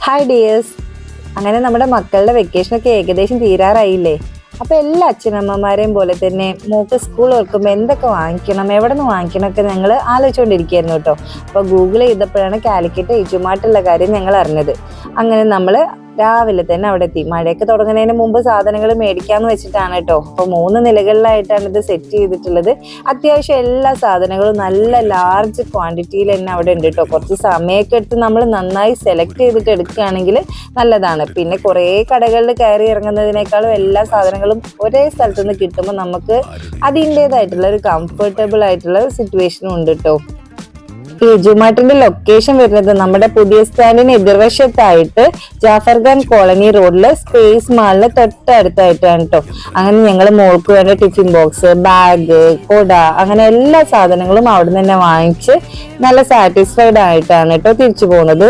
Hi dears. അങ്ങനെ നമ്മുടെ മക്കളുടെ വെക്കേഷനൊക്കെ ഏകദേശം തീരാറായില്ലേ? അപ്പോൾ എല്ലാ അച്ഛനമ്മമാരെയും പോലെ തന്നെ മോക്ക് സ്കൂൾ ഓർക്കുമ്പോൾ എന്തൊക്കെ വാങ്ങിക്കണം, എവിടെ നിന്ന് വാങ്ങിക്കണം ഒക്കെ ഞങ്ങൾ ആലോചിച്ചുകൊണ്ടിരിക്കുകയായിരുന്നു കേട്ടോ. അപ്പോൾ ഗൂഗിൾ ചെയ്തപ്പോഴാണ് കാലിക്കറ്റ് ഏറ്റുമാട്ടുള്ള കാര്യം ഞങ്ങൾ അറിഞ്ഞത്. അങ്ങനെ നമ്മൾ രാവിലെ തന്നെ അവിടെ എത്തി. മഴയൊക്കെ തുടങ്ങുന്നതിന് മുമ്പ് സാധനങ്ങൾ മേടിക്കാമെന്ന് വെച്ചിട്ടാണ് കേട്ടോ. അപ്പോൾ 3 നിലകളിലായിട്ടാണ് ഇത് സെറ്റ് ചെയ്തിട്ടുള്ളത്. അത്യാവശ്യം എല്ലാ സാധനങ്ങളും നല്ല ലാർജ് ക്വാണ്ടിറ്റിയിൽ തന്നെ അവിടെ ഉണ്ട് കേട്ടോ. കുറച്ച് സമയമൊക്കെ എടുത്ത് നമ്മൾ നന്നായി സെലക്ട് ചെയ്തിട്ട് എടുക്കുകയാണെങ്കിൽ നല്ലതാണ്. പിന്നെ കുറേ കടകളിൽ കയറി ഇറങ്ങുന്നതിനേക്കാളും എല്ലാ സാധനങ്ങളും ഒരേ സ്ഥലത്ത് നിന്ന് കിട്ടുമ്പോൾ നമുക്ക് അതിൻ്റേതായിട്ടുള്ള ഒരു കംഫർട്ടബിൾ ആയിട്ടുള്ള സിറ്റുവേഷനും ഉണ്ട് കേട്ടോ. ഈ ജുമാട്ടിന്റെ ലൊക്കേഷൻ വരുന്നത് നമ്മുടെ പുതിയ സ്റ്റാൻഡിന് എതിർവശത്തായിട്ട് ജാഫർഖാൻ കോളനി റോഡില് സ്പേസ് മാളിന് തൊട്ടടുത്തായിട്ടാണ് കേട്ടോ. അങ്ങനെ ഞങ്ങൾ മോൾക്ക് വേണ്ട ടിഫിൻ ബോക്സ്, ബാഗ്, കൊട, അങ്ങനെ എല്ലാ സാധനങ്ങളും അവിടെ നിന്ന് തന്നെ വാങ്ങിച്ച് നല്ല സാറ്റിസ്ഫൈഡ് ആയിട്ടാണ് കേട്ടോ തിരിച്ചു പോകുന്നത്.